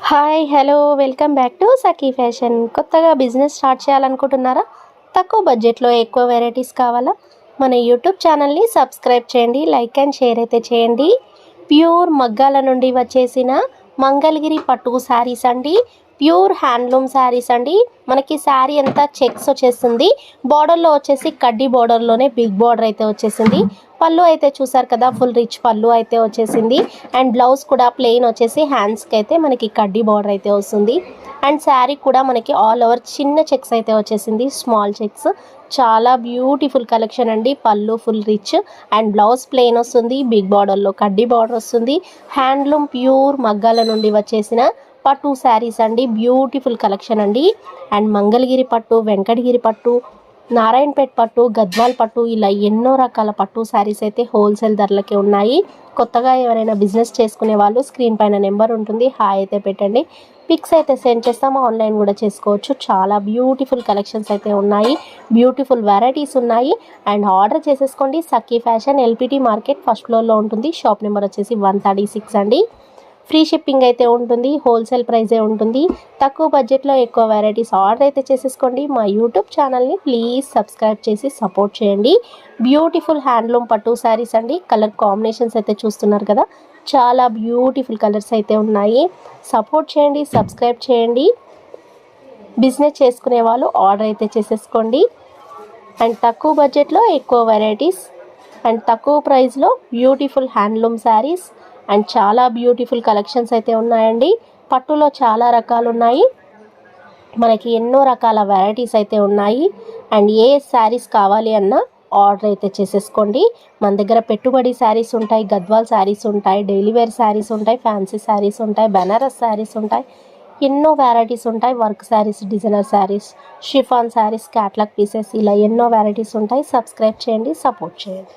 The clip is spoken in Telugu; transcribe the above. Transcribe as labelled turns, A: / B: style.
A: Hi hello welcome back to Sakhi fashion. కొత్తగా బిజినెస్ స్టార్ట్ చేయాలనుకుంటున్నారా? తక్కువ బడ్జెట్లో ఎక్కువ వెరైటీస్ కావాలా? మన యూట్యూబ్ ఛానల్ని సబ్స్క్రైబ్ చేయండి, లైక్ అండ్ షేర్ అయితే చేయండి. ప్యూర్ మగ్గాల నుండి వచ్చేసిన మంగళగిరి పట్టు శారీస్ అండి. ప్యూర్ హ్యాండ్లూమ్ శారీస్ అండి. మనకి శారీ అంతా చెక్స్ వచ్చేస్తుంది. బార్డర్లో వచ్చేసి కడ్డీ బార్డర్లోనే బిగ్ బార్డర్ అయితే వచ్చేసింది. పళ్ళు అయితే చూసారు కదా, ఫుల్ రిచ్ పళ్ళు అయితే వచ్చేసింది. అండ్ బ్లౌజ్ కూడా ప్లెయిన్ వచ్చేసి హ్యాండ్స్కి అయితే మనకి కడ్డీ బార్డర్ అయితే వస్తుంది. అండ్ శారీ కూడా మనకి ఆల్ ఓవర్ చిన్న చెక్స్ అయితే వచ్చేసింది, స్మాల్ చెక్స్. చాలా బ్యూటిఫుల్ కలెక్షన్ అండి. పళ్ళు full rich and blouse plain వస్తుంది, బిగ్ బార్డర్లో కడ్డీ బార్డర్ వస్తుంది. హ్యాండ్లూమ్ ప్యూర్ మగ్గాల నుండి వచ్చేసిన పట్టు శారీస్ అండి. బ్యూటిఫుల్ కలెక్షన్ అండి. అండ్ మంగళగిరి పట్టు, వెంకటగిరి పట్టు, నారాయణపేట్ పట్టు, గద్వాల్ పట్టు, ఇలా ఎన్నో రకాల పట్టు శారీస్ అయితే హోల్సేల్ ధరలకే ఉన్నాయి. కొత్తగా ఎవరైనా బిజినెస్ చేసుకునే వాళ్ళు స్క్రీన్ పైన నెంబర్ ఉంటుంది, హాయ్ అయితే పెట్టండి. పిక్స్ అయితే సెండ్ చేస్తాము, ఆన్లైన్ కూడా చేసుకోవచ్చు. చాలా బ్యూటిఫుల్ కలెక్షన్స్ అయితే ఉన్నాయి, బ్యూటిఫుల్ వెరైటీస్ ఉన్నాయి. అండ్ ఆర్డర్ చేసేసుకోండి. సఖీ ఫ్యాషన్, ఎల్పిటి మార్కెట్, ఫస్ట్ ఫ్లోర్లో ఉంటుంది. షాప్ నెంబర్ వచ్చేసి 136 అండి. ఫ్రీ షిప్పింగ్ అయితే ఉంటుంది, హోల్సేల్ ప్రైజే ఉంటుంది. తక్కువ బడ్జెట్లో ఎక్కువ వెరైటీస్ ఆర్డర్ అయితే చేసేసుకోండి. మా యూట్యూబ్ ఛానల్ని ప్లీజ్ సబ్స్క్రైబ్ చేసి సపోర్ట్ చేయండి. బ్యూటిఫుల్ హ్యాండ్లూమ్ పట్టు శారీస్ అండి. కలర్ కాంబినేషన్స్ అయితే చూస్తున్నారు కదా, చాలా బ్యూటిఫుల్ కలర్స్ అయితే ఉన్నాయి. సపోర్ట్ చేయండి, సబ్స్క్రైబ్ చేయండి. బిజినెస్ చేసుకునే వాళ్ళు ఆర్డర్ అయితే చేసేసుకోండి. అండ్ తక్కువ బడ్జెట్లో ఎక్కువ వెరైటీస్ అండ్ తక్కువ ప్రైస్లో బ్యూటిఫుల్ హ్యాండ్లూమ్ శారీస్ అండ్ చాలా బ్యూటిఫుల్ కలెక్షన్స్ అయితే ఉన్నాయండి. పట్టులో చాలా రకాలు ఉన్నాయి, మనకి ఎన్నో రకాల వెరైటీస్ అయితే ఉన్నాయి. అండ్ ఏ శారీస్ కావాలి అన్నా ఆర్డర్ అయితే చేసేసుకోండి. మన దగ్గర పెట్టుబడి శారీస్ ఉంటాయి, గద్వాల్ శారీస్ ఉంటాయి, డైలీ వేర్ శారీస్ ఉంటాయి, ఫ్యాన్సీ శారీస్ ఉంటాయి, బెనారస్ శారీస్ ఉంటాయి, ఎన్నో వెరైటీస్ ఉంటాయి. Work saris, designer saris, chiffon saris, catalogue pieces, ఇలా ఎన్నో వెరైటీస్ ఉంటాయి. సబ్స్క్రైబ్ చేయండి, సపోర్ట్ చేయండి.